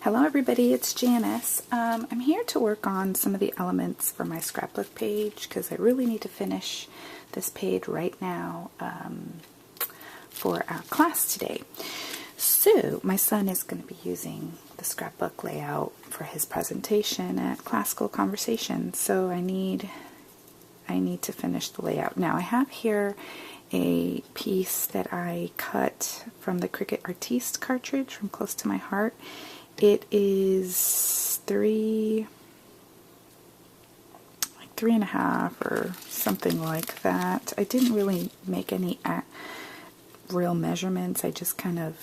Hello everybody, it's Janice. I'm here to work on some of the elements for my scrapbook page because I really need to finish this page right now for our class today. So my son is going to be using the scrapbook layout for his presentation at Classical Conversations, so I need to finish the layout. Now I have here a piece that I cut from the Cricut Artiste cartridge from Close to My Heart. It is three and a half or something like that. I didn't really make any real measurements. I just kind of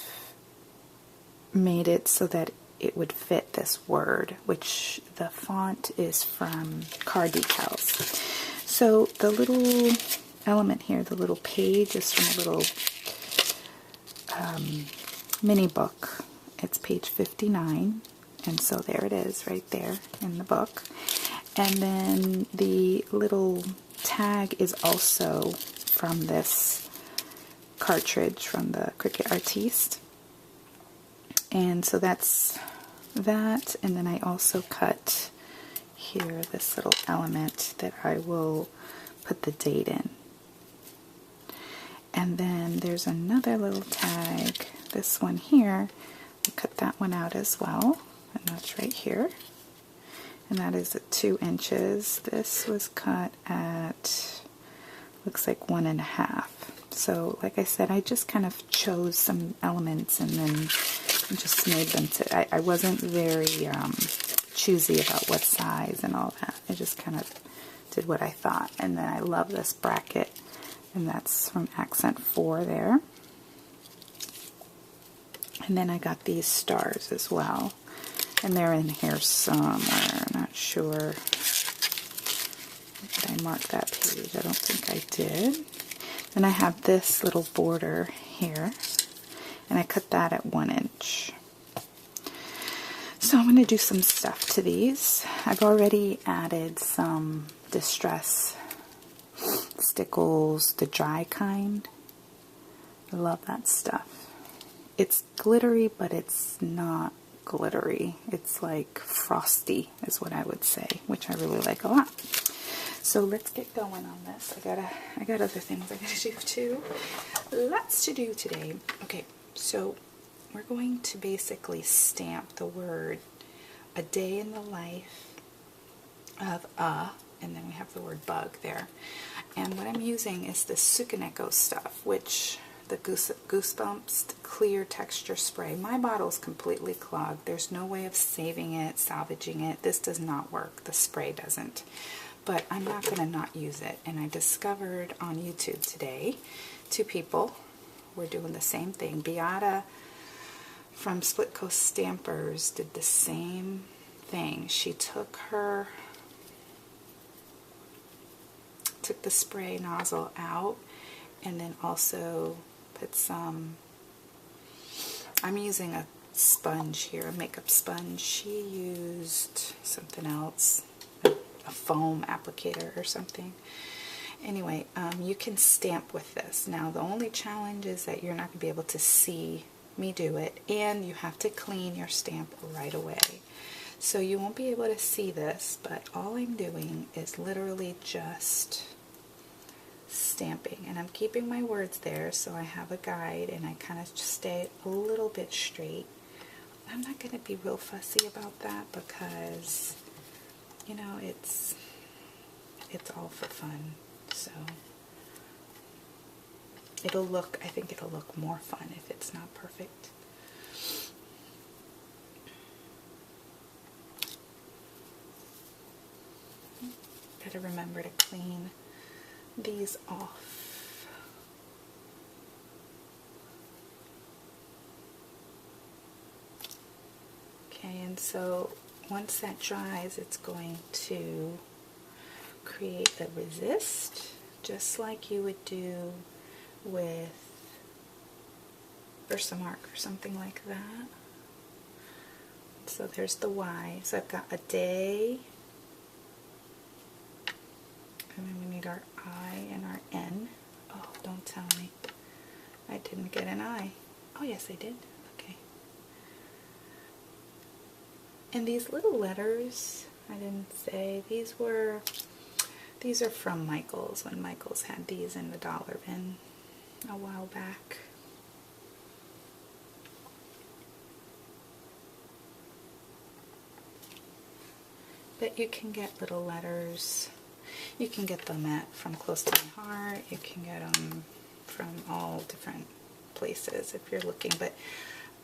made it so that it would fit this word, which the font is from Car Decals. So the little element here, the little page, is from a little mini book. It's page 59, and so there it is right there in the book. And then the little tag is also from this cartridge from the Cricut Artiste. And so that's that, and then I also cut here this little element that I will put the date in. And then there's another little tag, this one here. I cut that one out as well, and that's right here. And that is at 2 inches. This was cut at, looks like 1.5. So like I said, I just kind of chose some elements and then just made them to, I wasn't very choosy about what size and all that. I just kind of did what I thought. And then I love this bracket, and that's from Accent 4 there. And then I got these stars as well, and they're in here somewhere. I'm not sure. Did I mark that page? I don't think I did. Then I have this little border here, and I cut that at 1 inch. So I'm going to do some stuff to these. I've already added some distress stickles, the dry kind. I love that stuff. It's glittery, but it's not glittery. It's like frosty is what I would say, which I really like a lot. So let's get going on this. I got other things I gotta do too. Lots to do today. Okay, so we're going to basically stamp the word "a day in the life of a," and then we have the word "bug" there. And what I'm using is the Sukaneko stuff, which the Goosebumps clear texture spray. My bottle's completely clogged. There's no way of saving it, salvaging it. This does not work. The spray doesn't. But I'm not going to not use it. And I discovered on YouTube today, 2 people were doing the same thing. Beata from Split Coast Stampers did the same thing. She took the spray nozzle out, and then also put some, I'm using a sponge here, a makeup sponge. She used something else, a foam applicator or something. Anyway, you can stamp with this. Now the only challenge is that you're not going to be able to see me do it, and you have to clean your stamp right away. So you won't be able to see this, but all I'm doing is literally just stamping, and I'm keeping my words there so I have a guide and I kind of stay a little bit straight. I'm not going to be real fussy about that because, you know, it's all for fun. So I think it'll look more fun if it's not perfect. Gotta remember to clean these off. Okay, and so once that dries, it's going to create a resist, just like you would do with Versamark or something like that. So there's the Y. So I've got a day, and then we need our I and our N. Oh, don't tell me I didn't get an I. Oh yes, I did. Okay. And these little letters, I didn't say, these are from Michael's, when Michael's had these in the dollar bin a while back. But you can get little letters. You can get them from Close to My Heart. You can get them from all different places if you're looking. But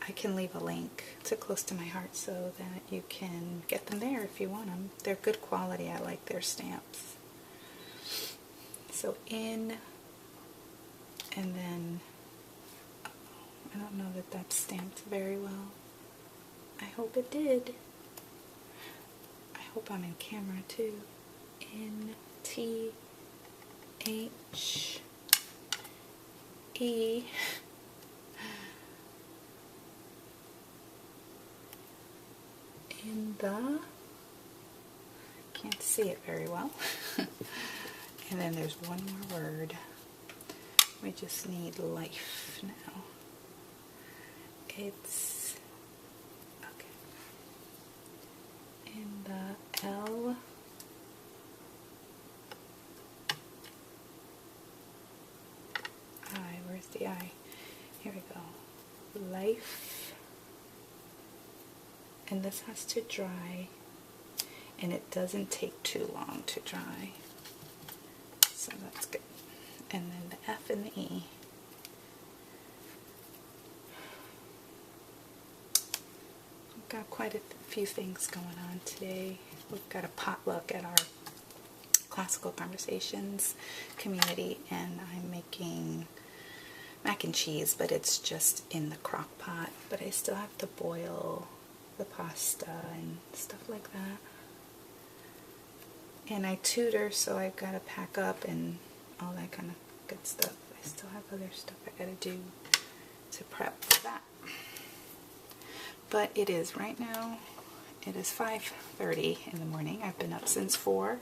I can leave a link to Close to My Heart so that you can get them there if you want them. They're good quality. I like their stamps. So in, and then, I don't know that that's stamped very well. I hope it did. I hope I'm in camera too. N-T-H-E in the, can't see it very well. And then there's one more word. We just need life now. It's, okay, in the L, I, where's the I? Here we go. Life. And this has to dry, and it doesn't take too long to dry. So that's good. And then the F and the E. We've got quite a few things going on today. We've got a potluck at our Classical Conversations community, and I'm making mac and cheese, but it's just in the crock pot. But I still have to boil the pasta and stuff like that. And I tutor, so I've got to pack up and all that kind of good stuff. I still have other stuff I got to do to prep for that. But it is right now, it is 5:30 in the morning. I've been up since 4.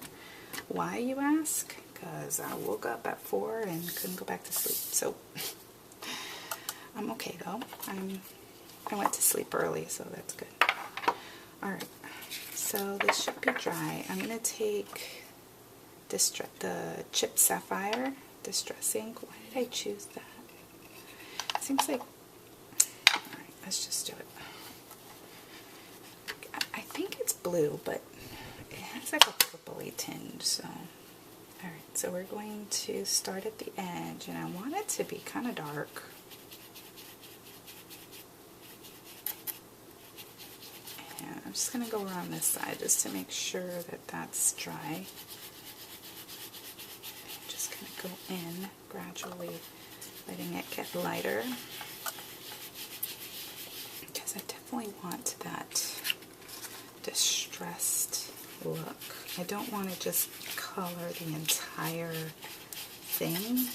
Why, you ask? Because I woke up at 4 and couldn't go back to sleep. So I'm okay though. I went to sleep early, so that's good. Alright. So this should be dry. I'm going to take the Chipped Sapphire Distress ink. Why did I choose that? It seems like... Alright, let's just do it. I think it's blue, but it has like a purpley tinge. So, alright, so we're going to start at the edge, and I want it to be kind of dark. And I'm just going to go around this side just to make sure that that's dry. I'm just going to go in gradually, letting it get lighter. Because I definitely want that distressed look. I don't want to just color the entire thing.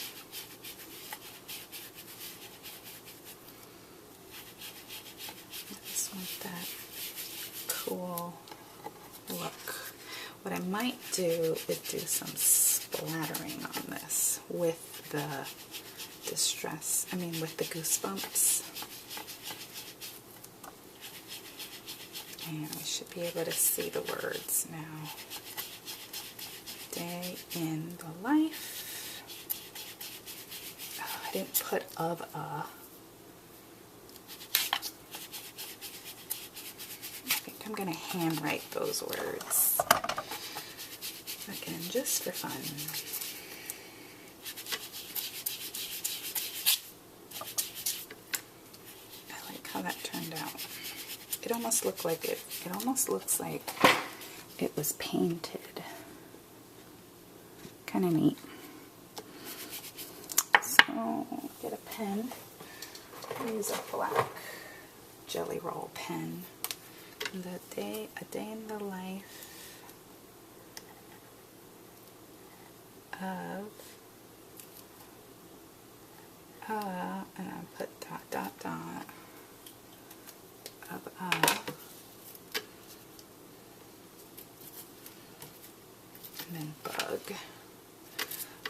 I just want that cool look. What I might do is do some splattering on this with the distress, with the Goosebumps. And we should be able to see the words now. Day in the life. Oh, I didn't put of a. I'm going to handwrite those words. Again, just for fun. I like how that turned out. It almost looked like it almost looks like it was painted. Kind of neat. So, get a pen. Use a black Jelly Roll pen. A day in the life of and I put dot dot dot of and then bug.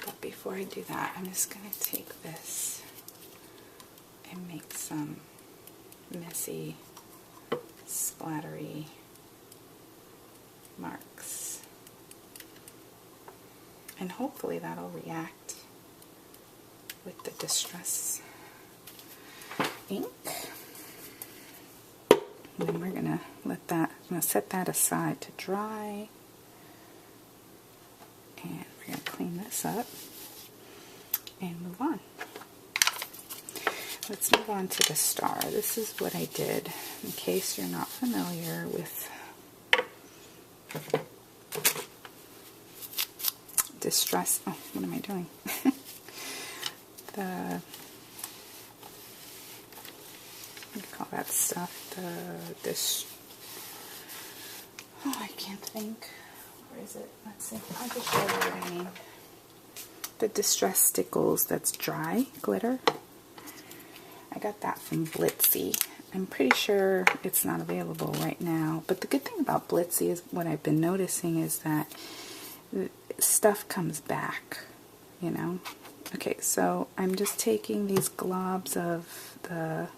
But before I do that, I'm just going to take this and make some messy splattery marks. And hopefully that'll react with the Distress ink. And then we're going to let that, I'm going to set that aside to dry. And we're going to clean this up and move on. Let's move on to the star. This is what I did in case you're not familiar with Distress. Oh, what am I doing? What do you call that stuff? Oh, I can't think. Where is it? Let's see. I'll just show you what I mean. The Distress Stickles that's dry glitter. I got that from Blitzy. I'm pretty sure it's not available right now. But the good thing about Blitzy is what I've been noticing is that stuff comes back, you know. Okay, so I'm just taking these globs of the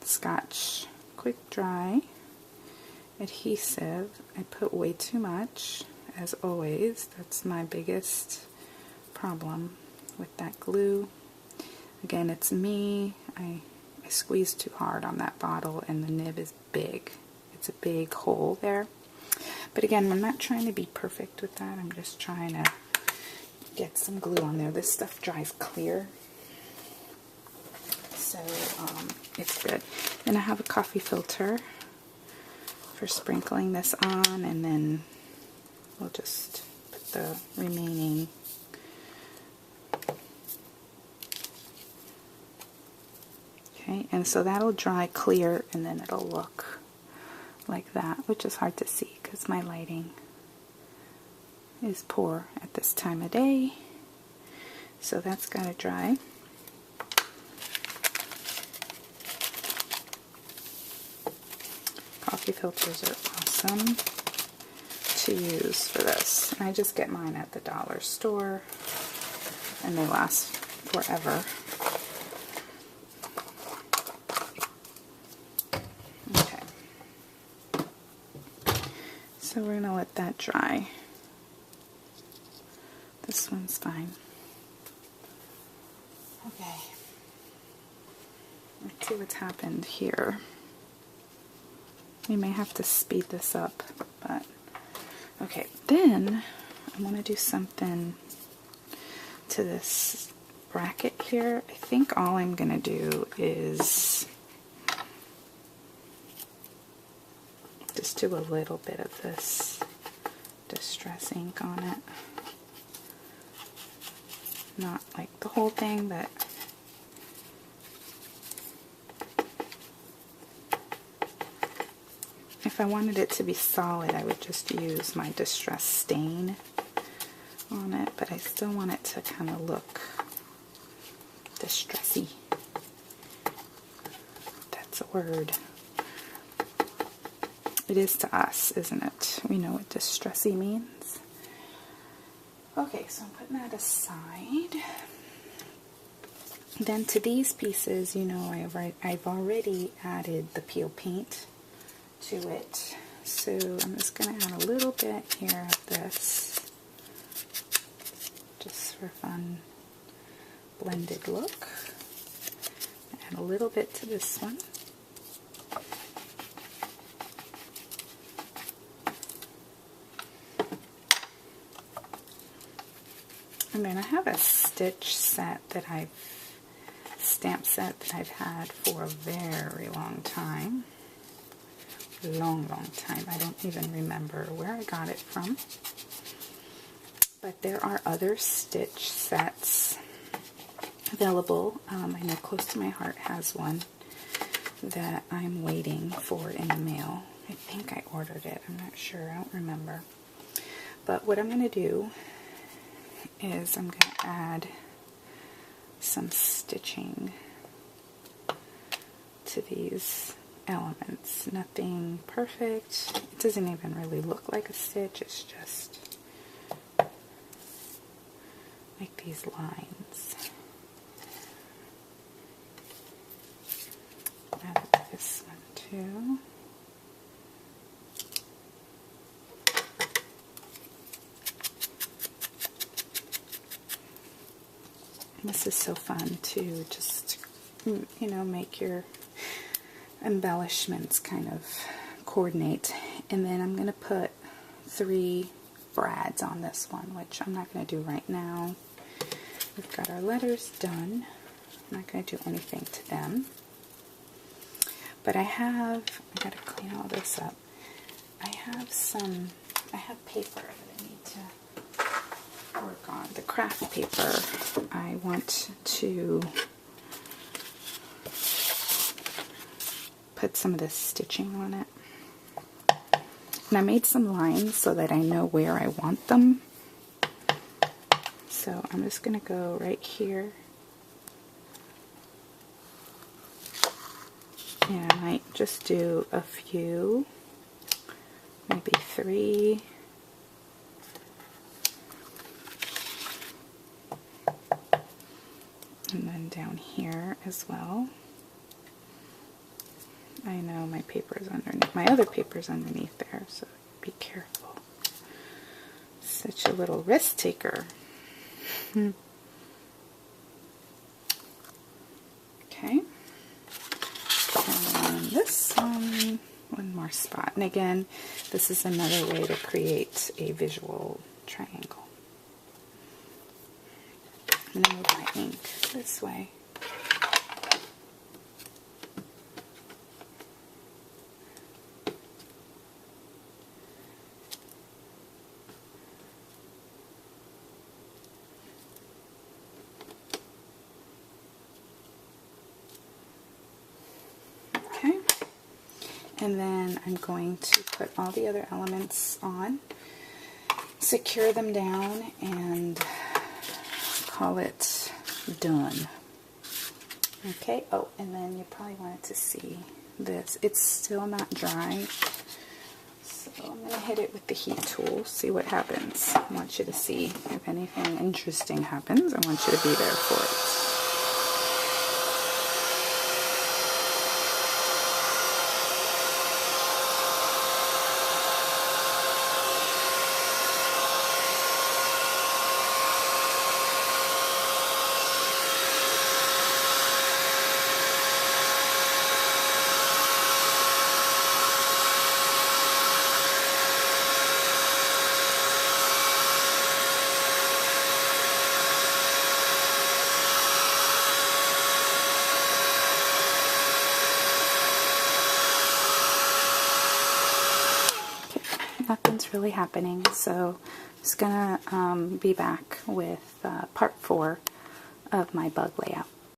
Scotch Quick Dry adhesive. I put way too much, as always. That's my biggest problem with that glue. Again, it's me. I squeezed too hard on that bottle and the nib is big. It's a big hole there. But again, I'm not trying to be perfect with that. I'm just trying to get some glue on there. This stuff dries clear. So it's good. Then I have a coffee filter for sprinkling this on, and then we'll just put the remaining okay, and so that'll dry clear and then it'll look like that, which is hard to see because my lighting is poor at this time of day. So that's got to dry. Coffee filters are awesome to use for this. And I just get mine at the dollar store and they last forever. Okay. So we're going to let that dry. This one's fine. Okay. Let's see what's happened here. We may have to speed this up, but okay. Then I want to do something to this bracket here. I think all I'm going to do is just do a little bit of this Distress ink on it. Not like the whole thing, but if I wanted it to be solid, I would just use my Distress stain on it, but I still want it to kind of look distressy. That's a word. It is to us, isn't it? We know what distressy means. Okay, so I'm putting that aside. Then to these pieces, you know, I've already added the peel paint to it. So I'm just going to add a little bit here of this, just for fun blended look. Add a little bit to this one. And then I have a stitch set that stamp set that I've had for a very long time. Long time. I don't even remember where I got it from. But there are other stitch sets available. I know Close to My Heart has one that I'm waiting for in the mail. I think I ordered it. I'm not sure. I don't remember. But what I'm going to do is I'm going to add some stitching to these elements. Nothing perfect. It doesn't even really look like a stitch. It's just like these lines. Add a too. This is so fun to just, you know, make your embellishments kind of coordinate. And then I'm going to put 3 brads on this one, which I'm not going to do right now. We've got our letters done. I'm not going to do anything to them. But I got to clean all this up. I have paper that I need to work on. The craft paper, I want to put some of this stitching on it. And I made some lines so that I know where I want them. So I'm just going to go right here. And I might just do a few, maybe 3. And then down here as well. I know my paper is underneath, my other paper is underneath there, so be careful. Such a little risk taker. Okay. And this one more spot. And again, this is another way to create a visual triangle. I'm going to move my ink this way. Okay. And then I'm going to put all the other elements on, secure them down, and call it done. Okay, oh, and then you probably wanted to see this. It's still not dry, so I'm going to hit it with the heat tool, see what happens. I want you to see if anything interesting happens. I want you to be there for it. Nothing's really happening, so I'm just gonna be back with part 4 of my bug layout.